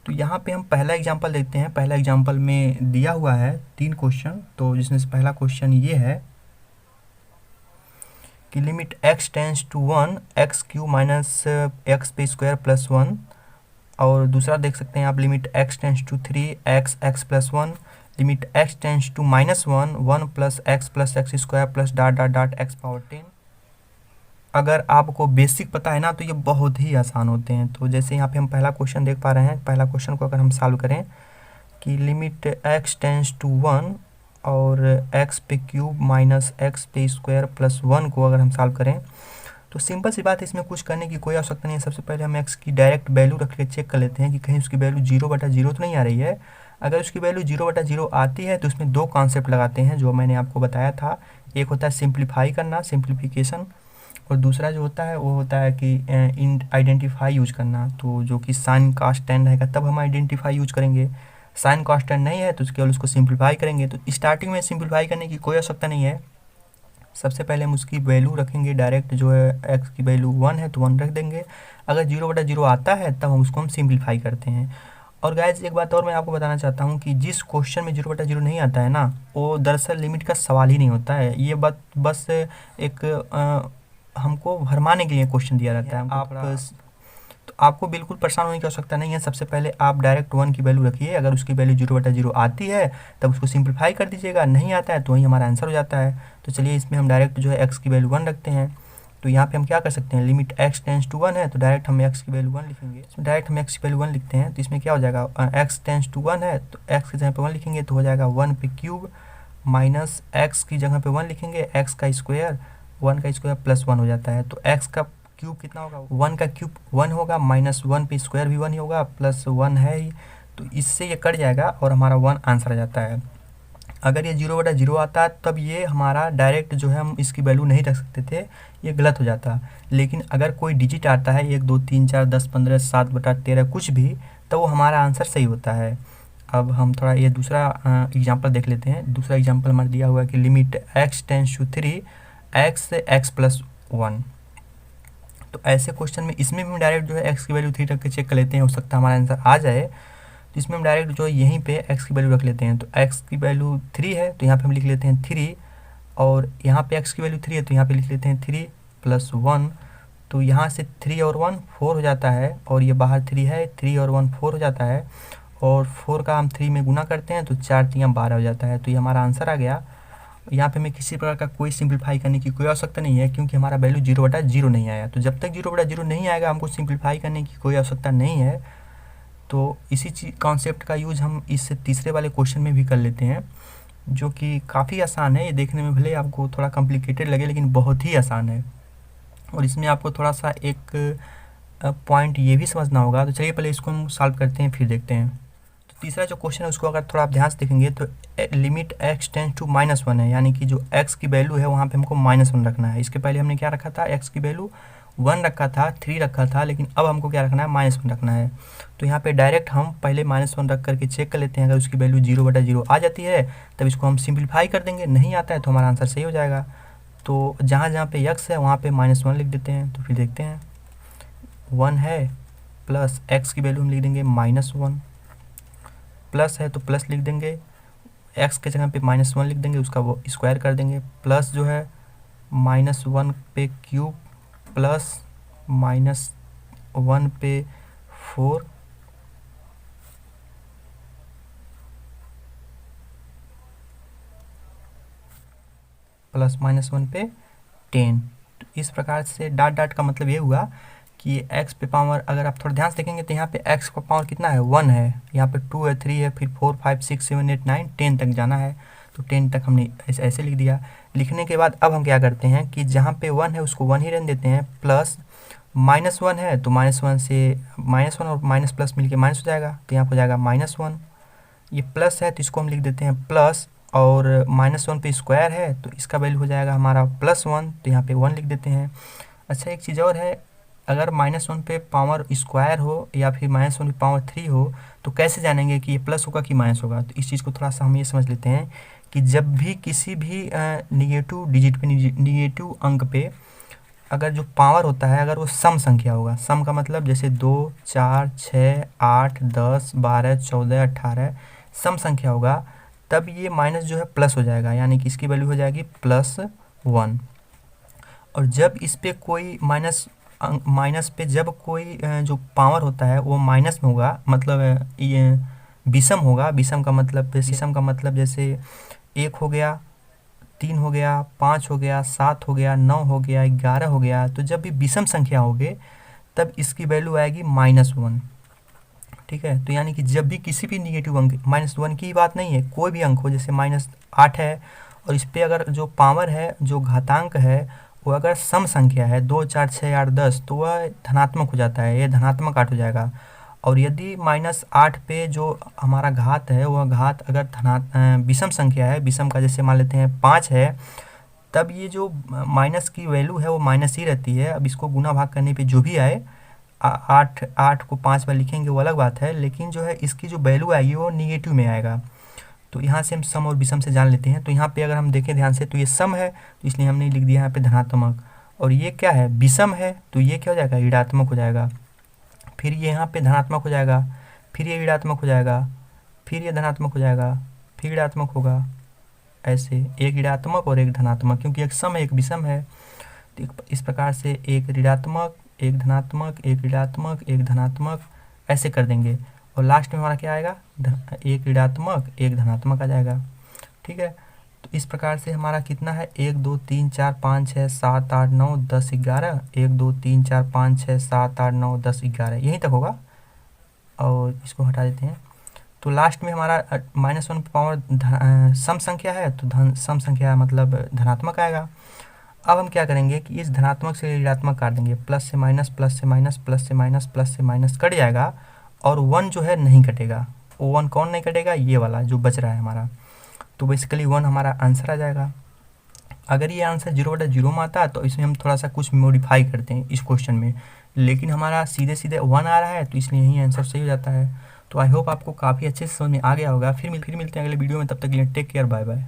तो यहाँ पे हम पहला एग्जांपल देखते हैं। पहला एग्जांपल में दिया हुआ है 3 क्वेश्चन, तो जिसमें से पहला क्वेश्चन ये है कि limit x tends to 1 x cube minus x पे स्क्वायर प्लस 1, और दूसरा देख सकते हैं आप limit x tends to 3 x x plus 1, limit x tends to -1 1 plus x square plus dot dot dot x power 10। अगर आपको बेसिक पता है ना तो ये बहुत ही आसान होते हैं। तो जैसे यहाँ पे हम पहला क्वेश्चन देख पा रहे हैं, पहला क्वेश्चन को अगर हम सॉल्व करें कि लिमिट x टेंस टू 1 और x पे क्यूब माइनस एक्स पे स्क्वायर प्लस 1 को अगर हम सॉल्व करें तो सिंपल सी बात है, इसमें कुछ करने की कोई आवश्यकता नहीं है। सबसे पहले हम x की डायरेक्ट वैल्यू रख के चेक कर लेते हैं कि कहीं उसकी वैल्यू 0/0 तो नहीं आ रही है। अगर उसकी वैल्यू 0/0 आती है तो उसमें दो कॉन्सेप्ट लगाते हैं जो मैंने आपको बताया था। एक होता है सिंप्लीफाई करना, सिंप्लीफिकेशन, और दूसरा जो होता है वो होता है कि आइडेंटिफाई यूज करना। तो जो कि साइन कांस्टेंट रहेगा तब हम आइडेंटिफाई यूज करेंगे, साइन कांस्टेंट नहीं है तो केवल उसको सिंप्लीफाई करेंगे। तो स्टार्टिंग में सिंप्लीफाई करने की कोई आवश्यकता नहीं है। सबसे पहले हम उसकी वैल्यू रखेंगे डायरेक्ट, जो है x की वैल्यू 1 है तो 1 रख देंगे। अगर 0/0 आता है तब हम उसको सिंप्लीफाई करते हैं। और गाइज एक बात और मैं आपको बताना चाहता हूँ कि जिस क्वेश्चन में 0/0 नहीं आता है ना, वो दरअसल लिमिट का सवाल ही नहीं होता है। ये बात बस एक हमको भरमाने के लिए क्वेश्चन दिया रहता है। आप तो आपको बिल्कुल परेशान होने की आवश्यकता नहीं है। सबसे पहले आप डायरेक्ट 1 की वैल्यू रखिए। अगर उसकी वैल्यू 0/0 आती है तब उसको सिंप्लीफाई कर दीजिएगा, नहीं आता है तो वही हमारा आंसर हो जाता है। तो चलिए इसमें हम डायरेक्ट जो है x की वैल्यू 1 रखते हैं। तो यहाँ पे हम क्या कर सकते हैं, लिमिट x टेंस टू 1 है तो डायरेक्ट हम x की वैल्यू 1 लिखेंगे। इसमें डायरेक्ट हम x की वैल्यू 1 लिखते हैं तो इसमें क्या हो जाएगा, x टेंस टू 1 है तो x की जगह पे 1 लिखेंगे तो हो जाएगा 1 पे क्यूब माइनस x की जगह पे 1 लिखेंगे, x का स्क्वायर, 1 का स्क्वायर प्लस 1 हो जाता है। तो x का क्यूब कितना होगा, 1 का क्यूब 1 होगा, माइनस 1 पे स्क्वायर भी 1 ही होगा, प्लस 1 है ही। तो इससे ये कट जाएगा और हमारा 1 आंसर आ जाता है। अगर ये 0/0 आता है तब ये हमारा डायरेक्ट जो है हम इसकी वैल्यू नहीं रख सकते थे, ये गलत हो जाता। लेकिन अगर कोई डिजिट आता है 1 2 3 4 10 15 7/13 कुछ भी, तो वो हमारा आंसर सही होता है। अब हम थोड़ा ये दूसरा एग्जांपल देख लेते हैं। दूसरा एग्जांपल हमारा दिया हुआ है कि limit x tends to 3 x plus 1। तो ऐसे क्वेश्चन में इसमें भी हम डायरेक्ट जो है x की वैल्यू 3 रख के चेक कर लेते हैं, हो सकता है हमारा आंसर आ जाए। तो इसमें हम डायरेक्ट जो है यहीं पे x की वैल्यू रख लेते हैं। तो x की वैल्यू 3 है तो यहाँ पे हम लिख लेते हैं 3, और यहाँ पे x की वैल्यू 3 है तो यहाँ पे लिख लेते हैं 3 प्लस 1। तो यहाँ से 3 और 1 4 हो जाता है, और ये बाहर 3 है, 3 और 1 4 हो जाता है, और 4 का हम 3 में गुना करते हैं तो 4 3 12 हो जाता है। तो ये हमारा आंसर आ गया। यहाँ पे हमें किसी प्रकार का कोई सिंप्लीफाई करने की कोई आवश्यकता नहीं है, क्योंकि हमारा वैल्यू 0/0 नहीं आया। तो जब तक 0/0 नहीं आएगा हमको सिंप्लीफाई करने की कोई आवश्यकता नहीं है। तो इसी चीज कॉन्सेप्ट का यूज हम इस तीसरे वाले क्वेश्चन में भी कर लेते हैं, जो कि काफ़ी आसान है। ये देखने में भले आपको थोड़ा कॉम्प्लिकेटेड लगे लेकिन बहुत ही आसान है। और इसमें आपको थोड़ा सा एक पॉइंट ये भी समझना होगा। तो चलिए पहले इसको हम सॉल्व करते हैं फिर देखते हैं। तो तीसरा जो क्वेश्चन है उसको अगर थोड़ा आप ध्यान से देखेंगे तो लिमिट x टेंस टू -1 है, यानी कि जो x की वैल्यू है वहाँ पे हमको -1 रखना है। इसके पहले हमने क्या रखा था, x की वैल्यू 1 रखा था, 3 रखा था, लेकिन अब हमको क्या रखना है, -1 रखना है। तो यहाँ पे डायरेक्ट हम पहले -1 रख करके चेक कर लेते हैं। अगर उसकी वैल्यू 0/0 आ जाती है तब इसको हम सिंप्लीफाई कर देंगे, नहीं आता है तो हमारा आंसर सही हो जाएगा। तो जहाँ जहाँ पे x है वहाँ पे -1 लिख देते हैं। तो फिर देखते हैं, 1 है प्लस x की वैल्यू हम लिख देंगे -1, प्लस है तो प्लस लिख देंगे, x के जगह पे -1 लिख देंगे, उसका वो स्क्वायर कर देंगे, प्लस जो है -1 पे क्यूब प्लस -1 पे 4 प्लस -1 पे 10। तो इस प्रकार से डॉट डॉट का मतलब ये हुआ कि x पे पावर, अगर आप थोड़ा ध्यान से देखेंगे तो यहाँ पे x का पावर कितना है, 1 है, यहाँ पे 2 है, 3 है, फिर 4 5 6 7 8 9 10 तक जाना है। तो 10 तक हमने ऐसे लिख दिया। लिखने के बाद अब हम क्या करते हैं कि जहाँ पे 1 है उसको 1 ही रहने देते हैं, प्लस -1 है तो -1 से -1 और माइनस प्लस मिलके माइनस हो जाएगा, तो यहाँ पर हो जाएगा -1। ये प्लस है तो इसको हम लिख देते हैं प्लस, और -1 पे स्क्वायर है तो इसका वैल्यू हो जाएगा हमारा +1, तो यहाँ पे 1 लिख देते हैं। अच्छा एक चीज़ और है, अगर -1 पे पावर स्क्वायर हो या फिर -1 पे पावर 3 हो तो कैसे जानेंगे कि ये प्लस होगा कि माइनस होगा। तो इस चीज़ को थोड़ा सा हम ये समझ लेते हैं कि जब भी किसी भी निगेटिव डिजिट पे, निगेटिव अंक पे अगर जो पावर होता है अगर वो सम संख्या होगा, सम का मतलब जैसे 2 4 6 8 10 12 14 18 सम संख्या होगा, तब ये माइनस जो है प्लस हो जाएगा, यानी कि इसकी वैल्यू हो जाएगी +1। और जब इस पे कोई माइनस पे जब कोई जो पावर होता है वो माइनस में होगा, मतलब ये विषम होगा। विषम का मतलब जैसे 1 हो गया, 3 हो गया, 5 हो गया, 7 हो गया, 9 हो गया, 11 हो गया, तो जब भी विषम संख्या होगी तब इसकी वैल्यू आएगी -1। ठीक है, तो यानी कि जब भी किसी भी निगेटिव अंक, -1 की बात नहीं है, कोई भी अंक हो, जैसे -8 है और इस पर अगर जो पावर है, जो घातांक है, वो अगर सम संख्या है 2 4 6 8 10, तो वह धनात्मक हो जाता है, ये धनात्मक 8 हो जाएगा। और यदि -8 पे जो हमारा घात है वह घात अगर विषम संख्या है, विषम का जैसे मान लेते हैं 5 है, तब ये जो माइनस की वैल्यू है वो माइनस ही रहती है। अब इसको गुना भाग करने पे जो भी आए, 8 को 5 बार लिखेंगे वो अलग बात है, लेकिन जो है इसकी जो वैल्यू आएगी वो निगेटिव में आएगा। तो यहाँ से हम सम और विषम से जान लेते हैं। तो यहाँ पे अगर हम देखें ध्यान से तो ये सम है, तो इसलिए हमने लिख दिया यहाँ पे धनात्मक। और ये क्या है, विषम है, तो ये क्या हो जाएगा, ऋणात्मक हो जाएगा। फिर ये यहाँ पे धनात्मक हो जाएगा, फिर ये ऋणात्मक हो जाएगा, फिर ये धनात्मक हो जाएगा, फिर ऋणात्मक होगा, ऐसे एक ऋणात्मक और एक धनात्मक, क्योंकि एक सम है एक विषम है। तो इस प्रकार से एक ऋणात्मक, एक धनात्मक, एक ऋणात्मक, एक धनात्मक, ऐसे कर देंगे। और लास्ट में हमारा क्या आएगा, एक ऋणात्मक एक धनात्मक आ जाएगा। ठीक है, तो इस प्रकार से हमारा कितना है, 1 2 3 4 5 6 7 8 9 10 11, 1 2 3 4 5 6 7 8 9 10 11, यहीं तक होगा। और इसको हटा देते हैं। तो लास्ट में हमारा -1 पावर सम संख्या है, तो सम संख्या मतलब धनात्मक आएगा। अब हम क्या करेंगे कि इस धनात्मक से ऋणात्मक काट देंगे, प्लस से माइनस, प्लस से माइनस, प्लस से माइनस, प्लस से माइनस कट जाएगा, और 1 जो है नहीं कटेगा। वो 1 कौन नहीं कटेगा, ये वाला जो बच रहा है हमारा। तो बेसिकली 1 हमारा आंसर आ जाएगा। अगर ये आंसर 0/0 में आता है तो इसमें हम थोड़ा सा कुछ मॉडिफाई करते हैं इस क्वेश्चन में, लेकिन हमारा सीधे सीधे 1 आ रहा है, तो इसलिए यही आंसर सही हो जाता है। तो आई होप आपको काफ़ी अच्छे से समझ में आ गया होगा। फिर मिलते हैं अगले वीडियो में, तब तक के लिए टेक केयर, बाय बाय।